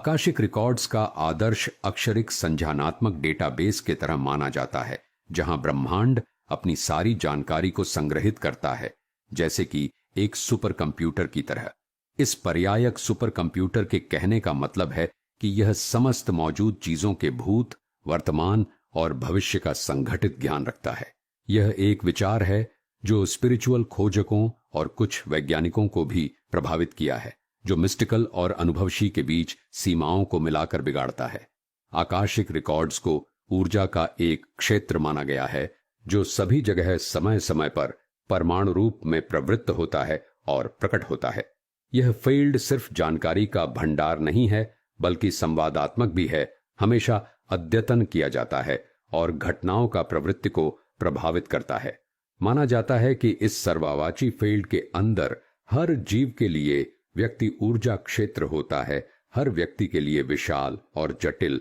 Akashic records का आदर्श अक्षरिक संज्ञानात्मक database की तरह माना जाता है, जहां ब्रह्मांड अपनी सारी जानकारी को संग्रहित करता है, जैसे कि एक सुपर कंप्यूटर की तरह। इस पर्यायक सुपर कंप्यूटर के कहने का मतलब है कि यह समस्त मौजूद चीजों के भूत, वर्तमान और भविष्य का संगठित ज्ञान रखता है। यह एक विचार है जो स्पिरिचुअल खोजकों और कुछ वैज्ञानिकों को भी प्रभावित किया है, जो मिस्टिकल और अनुभवशी के बीच सीमाओं को मिलाकर बिगाड़ता है। आकाशिक रिकॉर्ड्स को ऊर्जा का एक क्षेत्र माना गया है, जो सभी जगह समय समय पर परमाणु रूप में प्रवृत्त होता है और प्रकट होता है। यह फील्ड सिर्फ जानकारी का भंडार नहीं है, बल्कि संवादात्मक भी है, हमेशा अद्यतन किया जाता है और घटनाओं का प्रवृत्ति को प्रभावित करता है। माना जाता है कि इस सर्ववाची फील्ड के अंदर हर जीव के लिए व्यक्ति ऊर्जा क्षेत्र होता है, हर व्यक्ति के लिए विशाल और जटिल।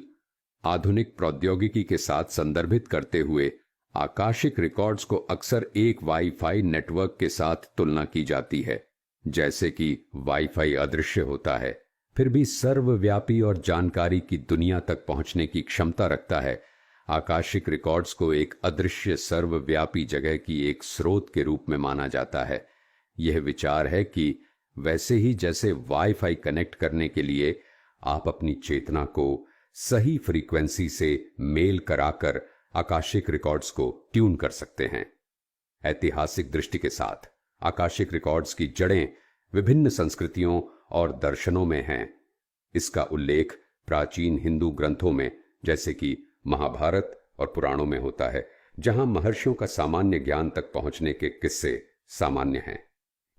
आधुनिक प्रौद्योगिकी के साथ संदर्भित करते हुए आकाशिक रिकॉर्ड्स को अक्सर एक वाईफाई नेटवर्क के साथ तुलना की जाती है। जैसे कि वाईफाई अदृश्य होता है, फिर भी सर्वव्यापी और जानकारी की दुनिया तक पहुंचने की क्षमता रखता है, आकाशिक रिकॉर्ड्स को एक अदृश्य सर्वव्यापी जगह की एक स्रोत के रूप में माना जाता है। यह विचार है कि वैसे ही जैसे वाईफाई कनेक्ट करने के लिए आप अपनी चेतना को सही फ्रीक्वेंसी से मेल कराकर आकाशिक रिकॉर्ड्स को ट्यून कर सकते हैं। ऐतिहासिक दृष्टि के साथ आकाशिक रिकॉर्ड्स की जड़ें विभिन्न संस्कृतियों और दर्शनों में हैं। इसका उल्लेख प्राचीन हिंदू ग्रंथों में, जैसे कि महाभारत और पुराणों में होता है, जहां महर्षियों का सामान्य ज्ञान तक पहुंचने के किस्से सामान्य हैं।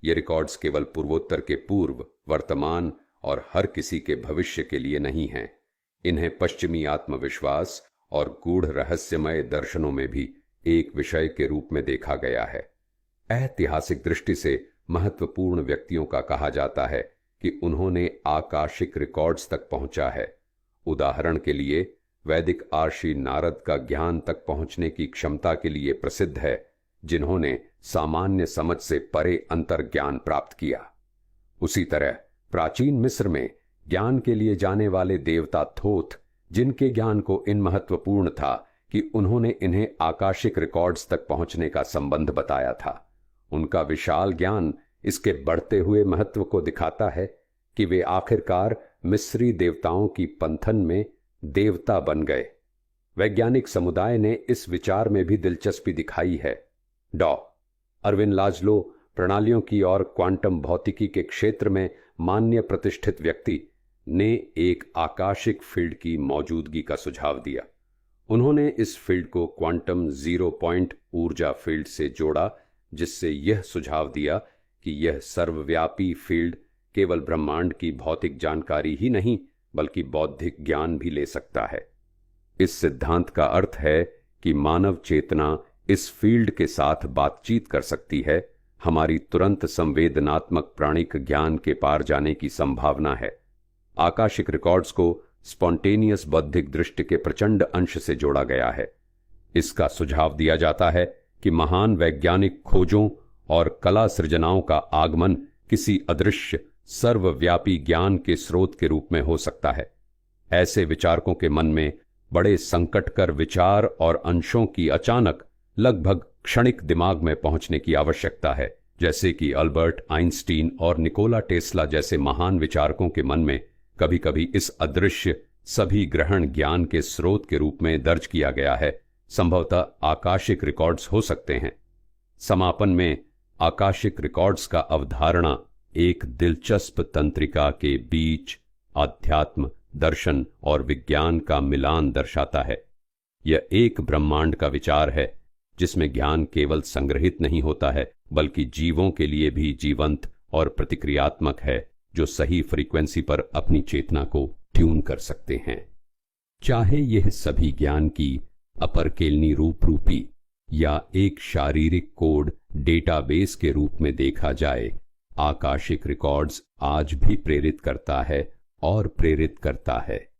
ये रिकॉर्ड्स केवल पूर्वोत्तर के पूर्व, वर्तमान और हर किसी के भविष्य के लिए नहीं हैं। इन्हें पश्चिमी आत्मविश्वास और गूढ़ रहस्यमय दर्शनों में भी एक विषय के रूप में देखा गया है। ऐतिहासिक दृष्टि से महत्वपूर्ण व्यक्तियों का कहा जाता है कि उन्होंने आकाशिक रिकॉर्ड्स तक पहुंचा है। उदाहरण के लिए वैदिक आर्षि नारद का ज्ञान तक पहुंचने की क्षमता के लिए प्रसिद्ध है, जिन्होंने सामान्य समझ से परे अंतर्ज्ञान प्राप्त किया। उसी तरह प्राचीन मिस्र में ज्ञान के लिए जाने वाले देवता थोथ, जिनके ज्ञान को इन महत्वपूर्ण था कि उन्होंने इन्हें आकाशिक रिकॉर्ड्स तक पहुंचने का संबंध बताया था। उनका विशाल ज्ञान इसके बढ़ते हुए महत्व को दिखाता है कि वे आखिरकार मिस्री देवताओं की पंथन में देवता बन गए। वैज्ञानिक समुदाय ने इस विचार में भी दिलचस्पी दिखाई है। डॉ. अरविंद लाजलो प्रणालियों की और क्वांटम भौतिकी के क्षेत्र में मान्य प्रतिष्ठित व्यक्ति ने एक आकाशिक फील्ड की मौजूदगी का सुझाव दिया। उन्होंने इस फील्ड को क्वांटम जीरो पॉइंट ऊर्जा फील्ड से जोड़ा, जिससे यह सुझाव दिया कि यह सर्वव्यापी फील्ड केवल ब्रह्मांड की भौतिक जानकारी ही नहीं, बल्कि बौद्धिक ज्ञान भी ले सकता है। इस सिद्धांत का अर्थ है कि मानव चेतना इस फील्ड के साथ बातचीत कर सकती है। हमारी तुरंत संवेदनात्मक प्राणिक ज्ञान के पार जाने की संभावना है। आकाशिक रिकॉर्ड्स को स्पॉन्टेनियस बौद्धिक दृष्टि के प्रचंड अंश से जोड़ा गया है। इसका सुझाव दिया जाता है कि महान वैज्ञानिक खोजों और कला सृजनाओं का आगमन किसी अदृश्य सर्वव्यापी ज्ञान के स्रोत के रूप में हो सकता है। ऐसे विचारकों के मन में बड़े संकटकर विचार और अंशों की अचानक लगभग क्षणिक दिमाग में पहुंचने की आवश्यकता है, जैसे कि अल्बर्ट आइंस्टीन और निकोला टेस्ला जैसे महान विचारकों के मन में कभी कभी इस अदृश्य सभी ग्रहण ज्ञान के स्रोत के रूप में दर्ज किया गया है। संभवतः आकाशिक रिकॉर्ड्स हो सकते हैं। समापन में आकाशिक रिकॉर्ड्स का अवधारणा एक दिलचस्प तंत्रिका के बीच आध्यात्म, दर्शन और विज्ञान का मिलान दर्शाता है। यह एक ब्रह्मांड का विचार है जिसमें ज्ञान केवल संग्रहित नहीं होता है, बल्कि जीवों के लिए भी जीवंत और प्रतिक्रियात्मक है, जो सही फ्रीक्वेंसी पर अपनी चेतना को ट्यून कर सकते हैं। चाहे यह सभी ज्ञान की अपरकेलनी रूपी या एक शारीरिक कोड डेटाबेस के रूप में देखा जाए, आकाशिक रिकॉर्ड्स आज भी प्रेरित करता है और प्रेरित करता है।